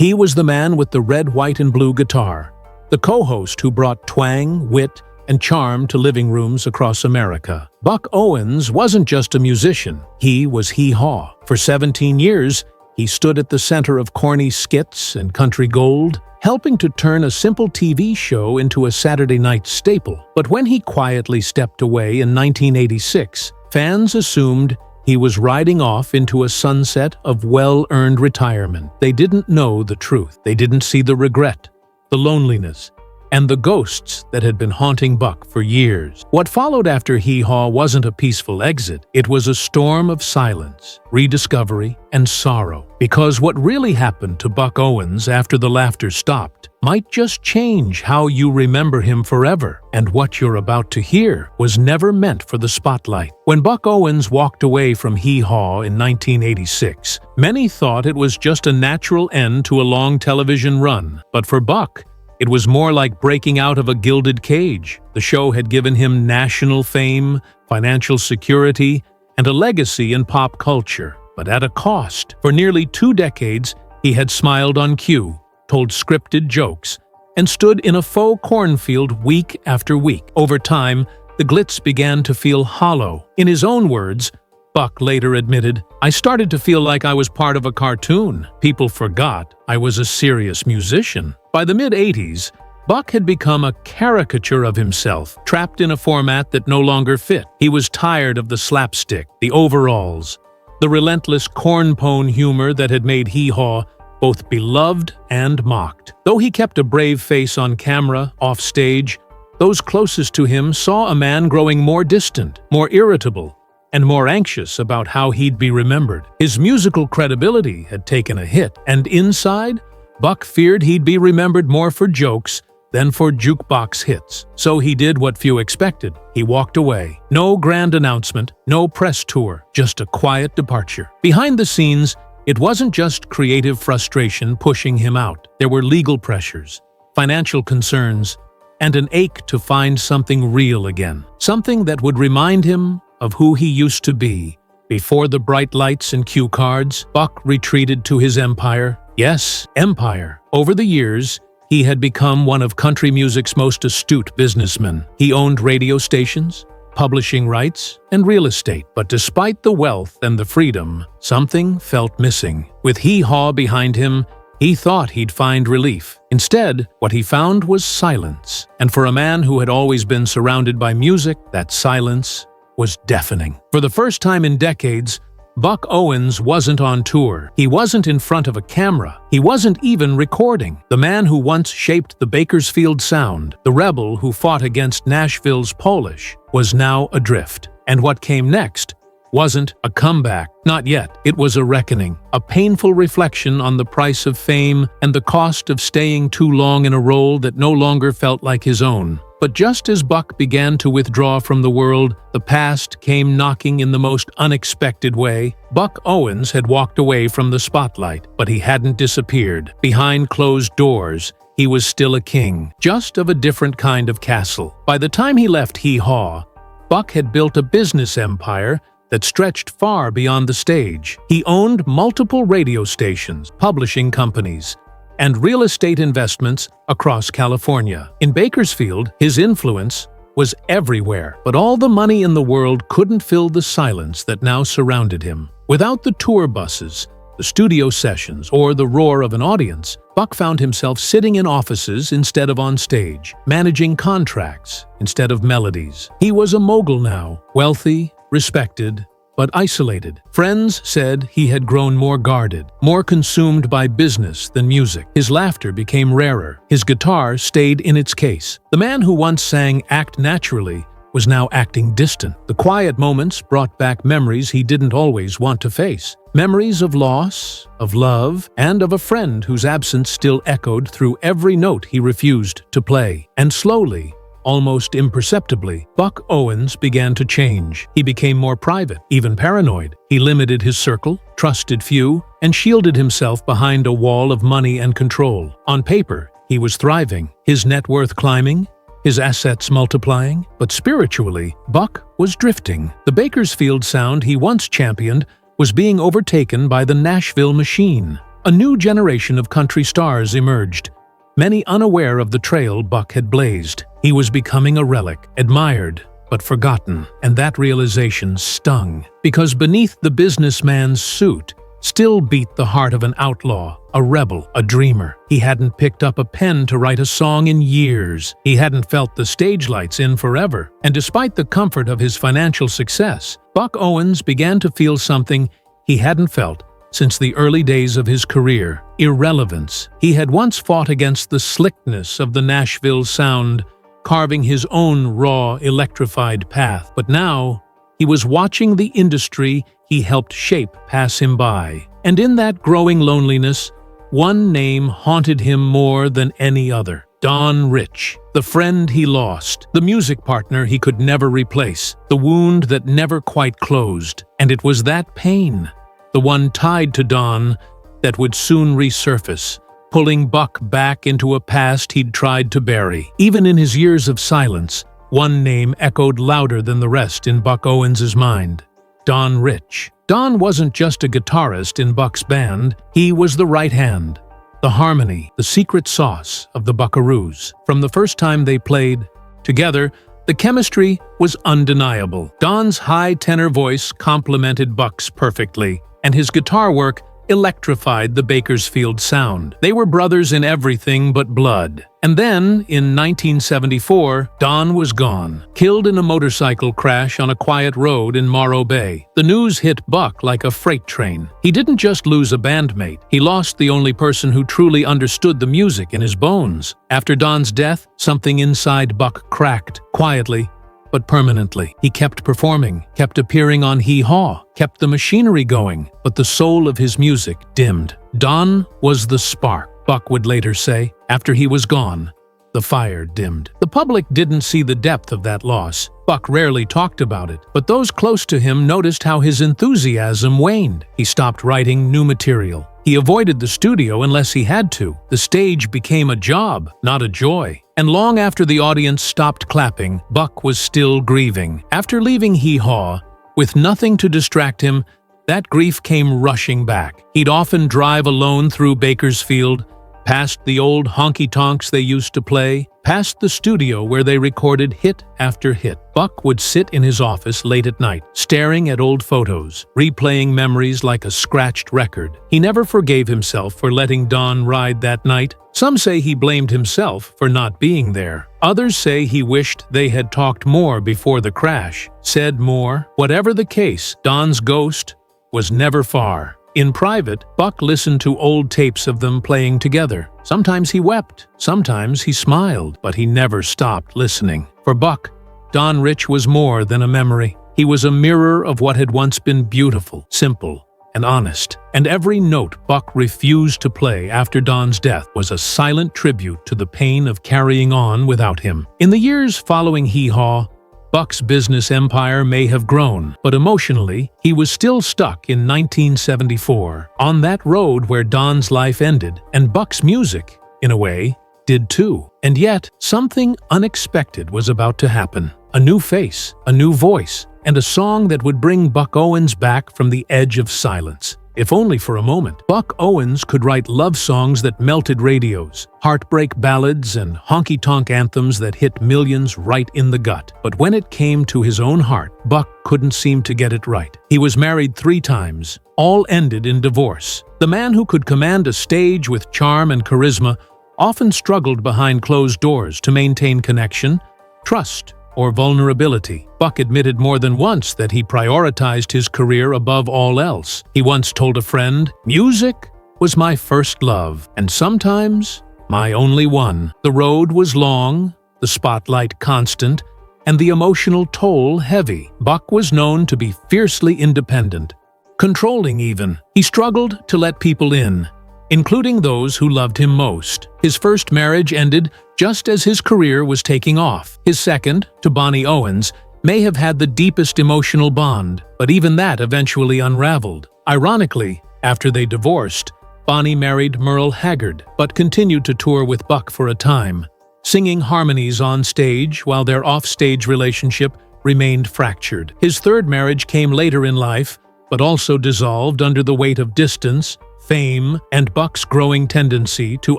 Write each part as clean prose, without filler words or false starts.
He was the man with the red, white, and blue guitar, the co-host who brought twang, wit, and charm to living rooms across America. Buck Owens wasn't just a musician, he was Hee Haw. For 17 years, he stood at the center of corny skits and country gold, helping to turn a simple TV show into a Saturday night staple. But when he quietly stepped away in 1986, fans assumed he was riding off into a sunset of well-earned retirement. They didn't know the truth. They didn't see the regret, the loneliness, and the ghosts that had been haunting Buck for years. What followed after Hee Haw wasn't a peaceful exit. It was a storm of silence, rediscovery, and sorrow. Because what really happened to Buck Owens after the laughter stopped might just change how you remember him forever. And what you're about to hear was never meant for the spotlight. When Buck Owens walked away from Hee Haw in 1986, many thought it was just a natural end to a long television run. But for Buck, it was more like breaking out of a gilded cage. The show had given him national fame, financial security, and a legacy in pop culture, but at a cost. For nearly 2 decades, he had smiled on cue, told scripted jokes, and stood in a faux cornfield week after week. Over time, the glitz began to feel hollow. In his own words, Buck later admitted, "I started to feel like I was part of a cartoon. People forgot I was a serious musician." By the mid-'80s, Buck had become a caricature of himself, trapped in a format that no longer fit. He was tired of the slapstick, the overalls, the relentless cornpone humor that had made Hee Haw both beloved and mocked. Though he kept a brave face on camera, off stage, those closest to him saw a man growing more distant, more irritable, and more anxious about how he'd be remembered. His musical credibility had taken a hit, and inside, Buck feared he'd be remembered more for jokes than for jukebox hits. So he did what few expected. He walked away. No grand announcement, no press tour, just a quiet departure. Behind the scenes, it wasn't just creative frustration pushing him out. There were legal pressures, financial concerns, and an ache to find something real again. Something that would remind him of who he used to be. Before the bright lights and cue cards, Buck retreated to his empire. Yes, empire. Over the years, he had become one of country music's most astute businessmen. He owned radio stations, publishing rights, and real estate. But despite the wealth and the freedom, something felt missing. With Hee Haw behind him, he thought he'd find relief. Instead, what he found was silence. And for a man who had always been surrounded by music, that silence was deafening. For the first time in decades, Buck Owens wasn't on tour. He wasn't in front of a camera. He wasn't even recording. The man who once shaped the Bakersfield sound, the rebel who fought against Nashville's Polish, was now adrift. And what came next wasn't a comeback. Not yet. It was a reckoning, a painful reflection on the price of fame and the cost of staying too long in a role that no longer felt like his own. But just as Buck began to withdraw from the world, the past came knocking in the most unexpected way. Buck Owens had walked away from the spotlight, but he hadn't disappeared. Behind closed doors, he was still a king, just of a different kind of castle. By the time he left Hee Haw, Buck had built a business empire that stretched far beyond the stage. He owned multiple radio stations, publishing companies, and real estate investments across California. In Bakersfield, his influence was everywhere, but all the money in the world couldn't fill the silence that now surrounded him. Without the tour buses, the studio sessions, or the roar of an audience, Buck found himself sitting in offices instead of on stage, managing contracts instead of melodies. He was a mogul now, wealthy, respected, but isolated. Friends said he had grown more guarded, more consumed by business than music. His laughter became rarer. His guitar stayed in its case. The man who once sang "Act Naturally" was now acting distant. The quiet moments brought back memories he didn't always want to face. Memories of loss, of love, and of a friend whose absence still echoed through every note he refused to play. And slowly, almost imperceptibly, Buck Owens began to change. He became more private, even paranoid. He limited his circle, trusted few, and shielded himself behind a wall of money and control. On paper, he was thriving, his net worth climbing, his assets multiplying, but spiritually, Buck was drifting. The Bakersfield sound he once championed was being overtaken by the Nashville machine. A new generation of country stars emerged, many unaware of the trail Buck had blazed. He was becoming a relic, admired but forgotten, and that realization stung, because beneath the businessman's suit still beat the heart of an outlaw, a rebel, a dreamer. He hadn't picked up a pen to write a song in years. He hadn't felt the stage lights in forever. And despite the comfort of his financial success, Buck Owens began to feel something he hadn't felt since the early days of his career: irrelevance. He had once fought against the slickness of the Nashville sound, carving his own raw, electrified path. But now, he was watching the industry he helped shape pass him by. And in that growing loneliness, one name haunted him more than any other: Don Rich. The friend he lost, the music partner he could never replace, the wound that never quite closed. And it was that pain, the one tied to Don, that would soon resurface, pulling Buck back into a past he'd tried to bury. Even in his years of silence, one name echoed louder than the rest in Buck Owens's mind: Don Rich. Don wasn't just a guitarist in Buck's band, he was the right hand, the harmony, the secret sauce of the Buckaroos. From the first time they played together, the chemistry was undeniable. Don's high tenor voice complemented Buck's perfectly, and his guitar work electrified the Bakersfield sound. They were brothers in everything but blood. And then, in 1974, Don was gone, killed in a motorcycle crash on a quiet road in Morro Bay. The news hit Buck like a freight train. He didn't just lose a bandmate, he lost the only person who truly understood the music in his bones. After Don's death, something inside Buck cracked, quietly but permanently. He kept performing, kept appearing on Hee Haw, kept the machinery going, but the soul of his music dimmed. Don was the spark, Buck would later say. After he was gone, the fire dimmed. The public didn't see the depth of that loss. Buck rarely talked about it, but those close to him noticed how his enthusiasm waned. He stopped writing new material. He avoided the studio unless he had to. The stage became a job, not a joy. And long after the audience stopped clapping, Buck was still grieving. After leaving Hee Haw, with nothing to distract him, that grief came rushing back. He'd often drive alone through Bakersfield, past the old honky-tonks they used to play, past the studio where they recorded hit after hit. Buck would sit in his office late at night, staring at old photos, replaying memories like a scratched record. He never forgave himself for letting Don ride that night. Some say he blamed himself for not being there. Others say he wished they had talked more before the crash, said more. Whatever the case, Don's ghost was never far. In private, Buck listened to old tapes of them playing together. Sometimes he wept, sometimes he smiled, but he never stopped listening. For Buck, Don Rich was more than a memory. He was a mirror of what had once been beautiful, simple, and honest. And every note Buck refused to play after Don's death was a silent tribute to the pain of carrying on without him. In the years following Hee Haw, Buck's business empire may have grown, but emotionally, he was still stuck in 1974, on that road where Don's life ended, and Buck's music, in a way, did too. And yet, something unexpected was about to happen. A new face, a new voice, and a song that would bring Buck Owens back from the edge of silence. If only for a moment. Buck Owens could write love songs that melted radios, heartbreak ballads, and honky-tonk anthems that hit millions right in the gut. But when it came to his own heart, Buck couldn't seem to get it right. He was married 3 times, all ended in divorce. The man who could command a stage with charm and charisma often struggled behind closed doors to maintain connection, trust, or vulnerability. Buck admitted more than once that he prioritized his career above all else. He once told a friend, "Music was my first love, and sometimes my only one." The road was long, the spotlight constant, and the emotional toll heavy. Buck was known to be fiercely independent, controlling even. He struggled to let people in, including those who loved him most. His first marriage ended just as his career was taking off. His second, to Bonnie Owens, may have had the deepest emotional bond, but even that eventually unraveled. Ironically, after they divorced, Bonnie married Merle Haggard, but continued to tour with Buck for a time, singing harmonies on stage while their off-stage relationship remained fractured. His third marriage came later in life, but also dissolved under the weight of distance, fame, and Buck's growing tendency to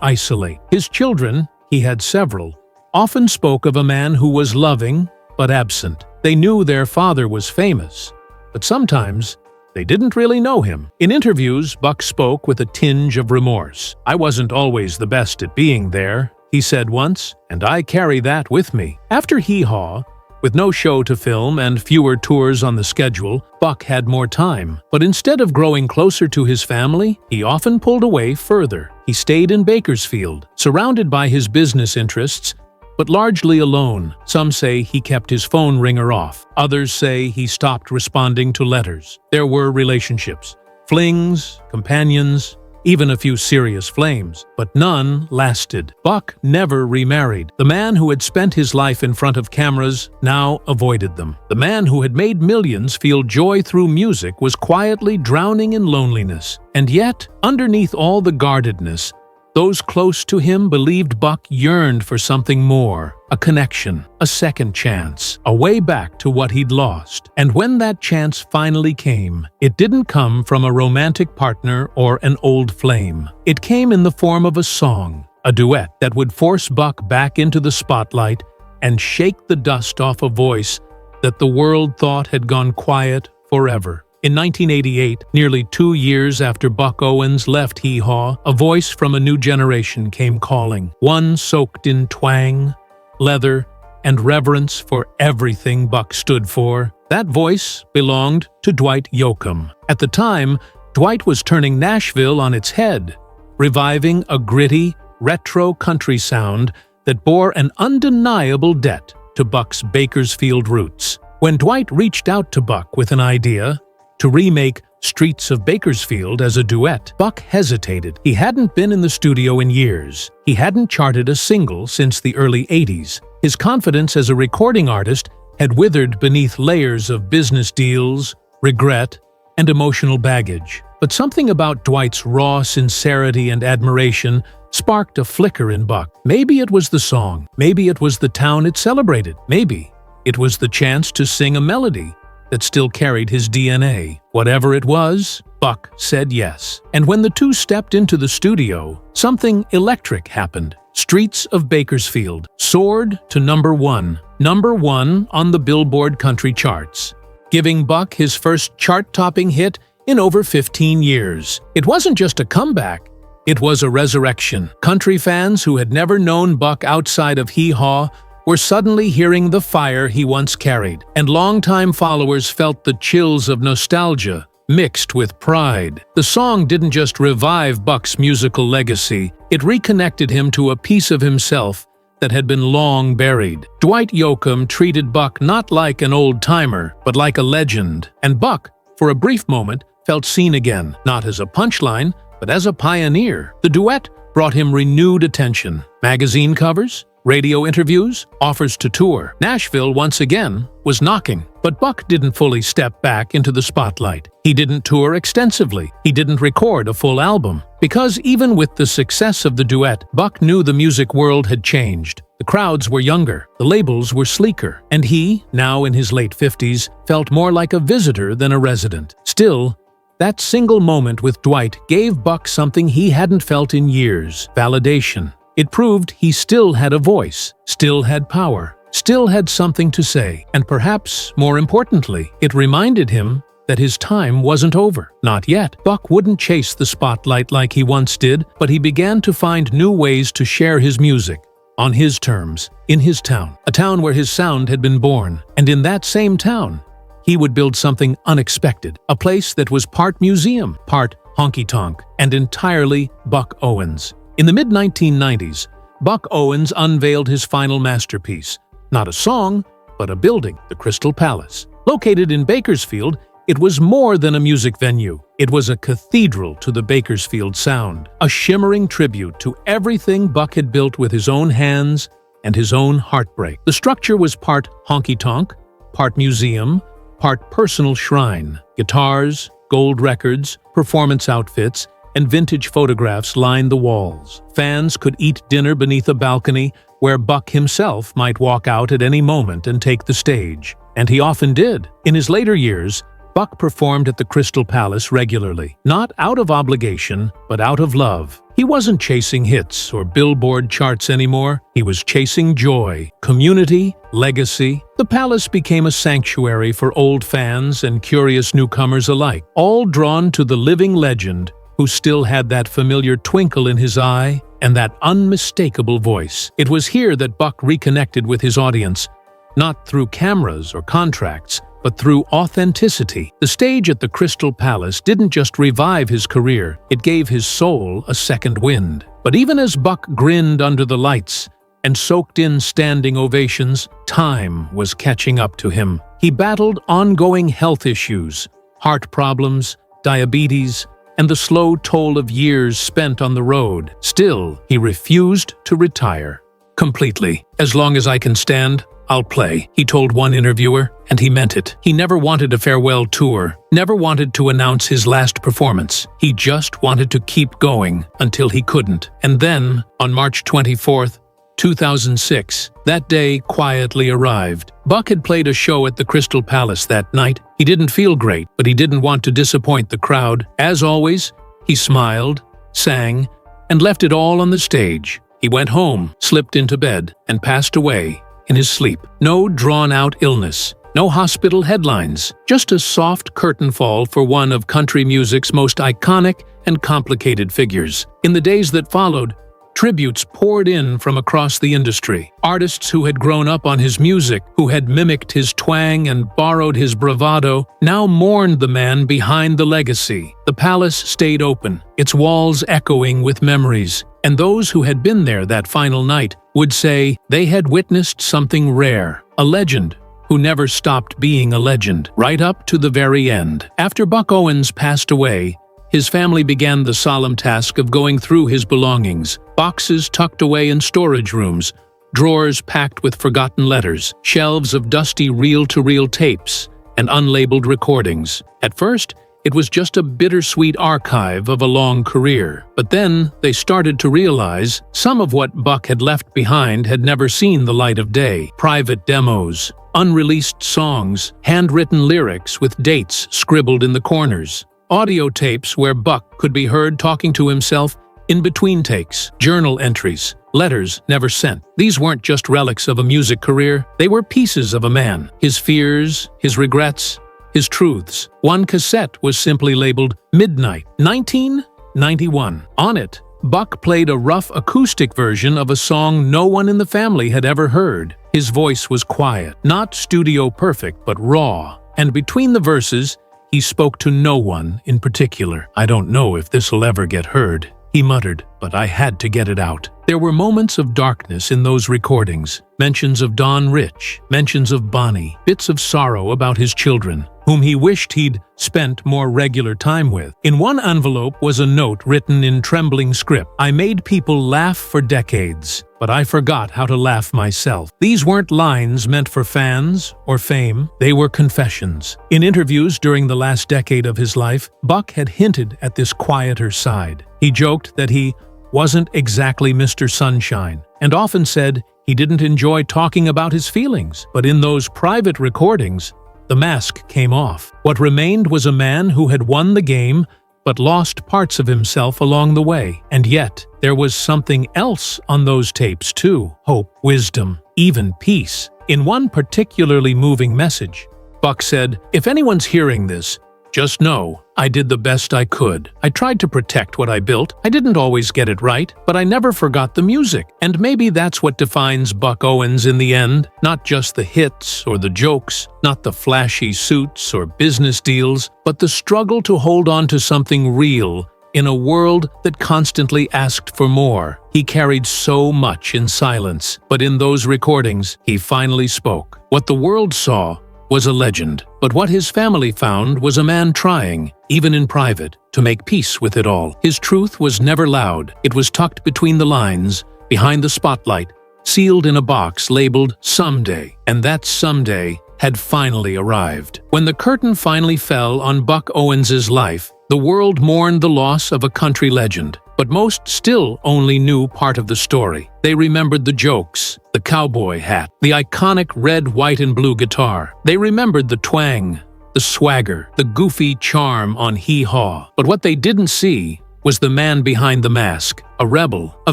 isolate. His children, he had several, often spoke of a man who was loving but absent. They knew their father was famous, but sometimes they didn't really know him. In interviews, Buck spoke with a tinge of remorse. "I wasn't always the best at being there," he said once, "and I carry that with me." After Hee Haw, with no show to film and fewer tours on the schedule, Buck had more time. But instead of growing closer to his family, he often pulled away further. He stayed in Bakersfield, surrounded by his business interests, but largely alone. Some say he kept his phone ringer off. Others say he stopped responding to letters. There were relationships, flings, companions, even a few serious flames, but none lasted. Buck never remarried. The man who had spent his life in front of cameras now avoided them. The man who had made millions feel joy through music was quietly drowning in loneliness. And yet, underneath all the guardedness, those close to him believed Buck yearned for something more, a connection, a second chance, a way back to what he'd lost. And when that chance finally came, it didn't come from a romantic partner or an old flame. It came in the form of a song, a duet that would force Buck back into the spotlight and shake the dust off a voice that the world thought had gone quiet forever. In 1988, nearly 2 years after Buck Owens left Hee Haw, a voice from a new generation came calling, one soaked in twang, leather, and reverence for everything Buck stood for. That voice belonged to Dwight Yoakam. At the time, Dwight was turning Nashville on its head, reviving a gritty, retro country sound that bore an undeniable debt to Buck's Bakersfield roots. When Dwight reached out to Buck with an idea to remake Streets of Bakersfield as a duet, Buck hesitated. He hadn't been in the studio in years. He hadn't charted a single since the early 80s. His confidence as a recording artist had withered beneath layers of business deals, regret, and emotional baggage. But something about Dwight's raw sincerity and admiration sparked a flicker in Buck. Maybe it was the song. Maybe it was the town it celebrated. Maybe it was the chance to sing a melody that still carried his DNA. Whatever it was, Buck said yes. And when the two stepped into the studio, something electric happened. Streets of Bakersfield soared to number one on the Billboard country charts, giving Buck his first chart-topping hit in over 15 years. It wasn't just a comeback, it was a resurrection. Country fans who had never known Buck outside of Hee Haw were suddenly hearing the fire he once carried, and longtime followers felt the chills of nostalgia mixed with pride. The song didn't just revive Buck's musical legacy, it reconnected him to a piece of himself that had been long buried. Dwight Yoakam treated Buck not like an old-timer, but like a legend, and Buck, for a brief moment, felt seen again, not as a punchline, but as a pioneer. The duet brought him renewed attention. Magazine covers, radio interviews, offers to tour. Nashville, once again, was knocking. But Buck didn't fully step back into the spotlight. He didn't tour extensively. He didn't record a full album. Because even with the success of the duet, Buck knew the music world had changed. The crowds were younger, the labels were sleeker, and he, now in his late 50s, felt more like a visitor than a resident. Still, that single moment with Dwight gave Buck something he hadn't felt in years: validation. It proved he still had a voice, still had power, still had something to say, and perhaps, more importantly, it reminded him that his time wasn't over. Not yet. Buck wouldn't chase the spotlight like he once did, but he began to find new ways to share his music, on his terms, in his town, a town where his sound had been born. And in that same town, he would build something unexpected, a place that was part museum, part honky-tonk, and entirely Buck Owens. In the mid-1990s, Buck Owens unveiled his final masterpiece, not a song, but a building, the Crystal Palace. Located in Bakersfield, it was more than a music venue. It was a cathedral to the Bakersfield sound, a shimmering tribute to everything Buck had built with his own hands and his own heartbreak. The structure was part honky-tonk, part museum, part personal shrine. Guitars, gold records, performance outfits, and vintage photographs lined the walls. Fans could eat dinner beneath a balcony where Buck himself might walk out at any moment and take the stage. And he often did. In his later years, Buck performed at the Crystal Palace regularly, not out of obligation, but out of love. He wasn't chasing hits or Billboard charts anymore. He was chasing joy, community, legacy. The palace became a sanctuary for old fans and curious newcomers alike, all drawn to the living legend who still had that familiar twinkle in his eye and that unmistakable voice. It was here that Buck reconnected with his audience, not through cameras or contracts, but through authenticity. The stage at the Crystal Palace didn't just revive his career, it gave his soul a second wind. But even as Buck grinned under the lights and soaked in standing ovations, time was catching up to him. He battled ongoing health issues, heart problems, diabetes, and the slow toll of years spent on the road. Still, he refused to retire completely. "As long as I can stand, I'll play," he told one interviewer, and he meant it. He never wanted a farewell tour, never wanted to announce his last performance. He just wanted to keep going until he couldn't. And then, on March 24th, 2006, that day quietly arrived. Buck had played a show at the Crystal Palace that night. He didn't feel great, but he didn't want to disappoint the crowd. As always, he smiled, sang, and left it all on the stage. He went home, slipped into bed, and passed away in his sleep. No drawn-out illness, no hospital headlines, just a soft curtain fall for one of country music's most iconic and complicated figures. In the days that followed, tributes poured in from across the industry. Artists who had grown up on his music, who had mimicked his twang and borrowed his bravado, now mourned the man behind the legacy. The palace stayed open, its walls echoing with memories, and those who had been there that final night would say they had witnessed something rare, a legend who never stopped being a legend, right up to the very end. After Buck Owens passed away, his family began the solemn task of going through his belongings, boxes tucked away in storage rooms, drawers packed with forgotten letters, shelves of dusty reel-to-reel tapes, and unlabeled recordings. At first, it was just a bittersweet archive of a long career. But then they started to realize some of what Buck had left behind had never seen the light of day. Private demos, unreleased songs, handwritten lyrics with dates scribbled in the corners, audio tapes where Buck could be heard talking to himself in between takes, journal entries, letters never sent. These weren't just relics of a music career, they were pieces of a man. His fears, his regrets, his truths. One cassette was simply labeled Midnight, 1991. On it, Buck played a rough acoustic version of a song no one in the family had ever heard. His voice was quiet, not studio perfect, but raw. And between the verses, he spoke to no one in particular. "I don't know if this'll ever get heard," he muttered, "but I had to get it out." There were moments of darkness in those recordings, mentions of Don Rich, mentions of Bonnie, bits of sorrow about his children, whom he wished he'd spent more regular time with. In one envelope was a note written in trembling script. "I made people laugh for decades, but I forgot how to laugh myself." These weren't lines meant for fans or fame, they were confessions. In interviews during the last decade of his life, Buck had hinted at this quieter side. He joked that he wasn't exactly Mr. Sunshine, and often said he didn't enjoy talking about his feelings. But in those private recordings, the mask came off. What remained was a man who had won the game but lost parts of himself along the way. And yet, there was something else on those tapes too: hope, wisdom, even peace. In one particularly moving message, Buck said, "If anyone's hearing this, just know I did the best I could. I tried to protect what I built. I didn't always get it right, but I never forgot the music." And maybe that's what defines Buck Owens in the end. Not just the hits or the jokes, not the flashy suits or business deals, but the struggle to hold on to something real in a world that constantly asked for more. He carried so much in silence, but in those recordings, he finally spoke. What the world saw was a legend, but what his family found was a man trying, even in private, to make peace with it all. His truth was never loud. It was tucked between the lines, behind the spotlight, sealed in a box labeled Someday. And that someday had finally arrived. When the curtain finally fell on Buck Owens's life, the world mourned the loss of a country legend. But most still only knew part of the story. They remembered the jokes, the cowboy hat, the iconic red, white, and blue guitar. They remembered the twang, the swagger, the goofy charm on Hee Haw. But what they didn't see was the man behind the mask, a rebel, a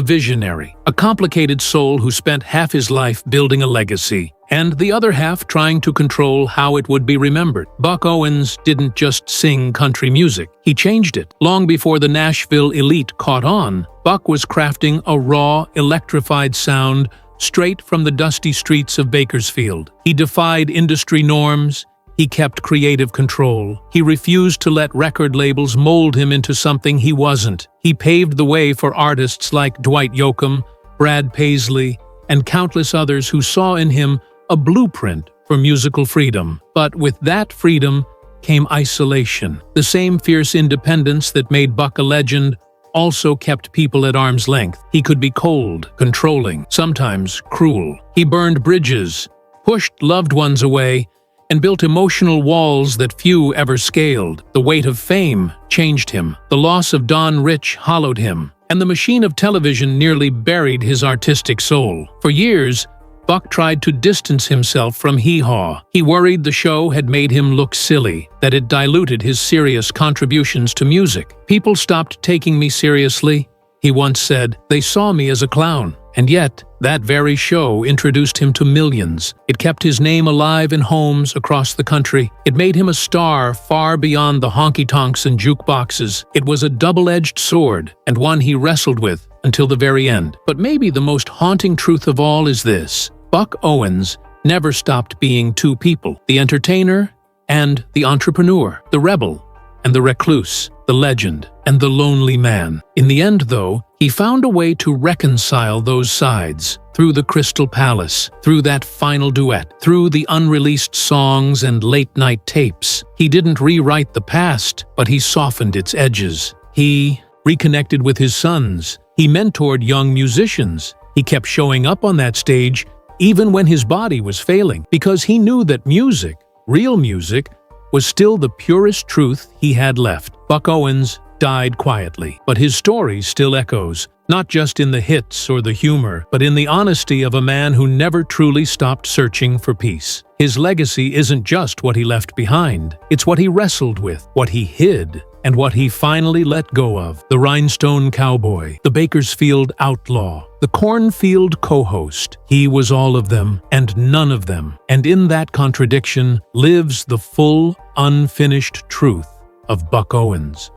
visionary, a complicated soul who spent half his life building a legacy, and the other half trying to control how it would be remembered. Buck Owens didn't just sing country music, he changed it. Long before the Nashville elite caught on, Buck was crafting a raw, electrified sound straight from the dusty streets of Bakersfield. He defied industry norms. He kept creative control. He refused to let record labels mold him into something he wasn't. He paved the way for artists like Dwight Yoakam, Brad Paisley, and countless others who saw in him a blueprint for musical freedom. But with that freedom came isolation. The same fierce independence that made Buck a legend also kept people at arm's length. He could be cold, controlling, sometimes cruel. He burned bridges, pushed loved ones away, and built emotional walls that few ever scaled. The weight of fame changed him. The loss of Don Rich hollowed him, and the machine of television nearly buried his artistic soul. For years, Buck tried to distance himself from Hee Haw. He worried the show had made him look silly, that it diluted his serious contributions to music. "People stopped taking me seriously," he once said. "They saw me as a clown." And yet, that very show introduced him to millions. It kept his name alive in homes across the country. It made him a star far beyond the honky-tonks and jukeboxes. It was a double-edged sword, and one he wrestled with until the very end. But maybe the most haunting truth of all is this: Buck Owens never stopped being two people, the entertainer and the entrepreneur, the rebel and the recluse, the legend and the lonely man. In the end, though, he found a way to reconcile those sides through the Crystal Palace, through that final duet, through the unreleased songs and late-night tapes. He didn't rewrite the past, but he softened its edges. He reconnected with his sons. He mentored young musicians. He kept showing up on that stage even when his body was failing, because he knew that music, real music, was still the purest truth he had left. Buck Owens died quietly, but his story still echoes, not just in the hits or the humor, but in the honesty of a man who never truly stopped searching for peace. His legacy isn't just what he left behind, it's what he wrestled with, what he hid, and what he finally let go of. The rhinestone cowboy, the Bakersfield outlaw, the cornfield co-host. He was all of them and none of them. And in that contradiction lives the full, unfinished truth of Buck Owens.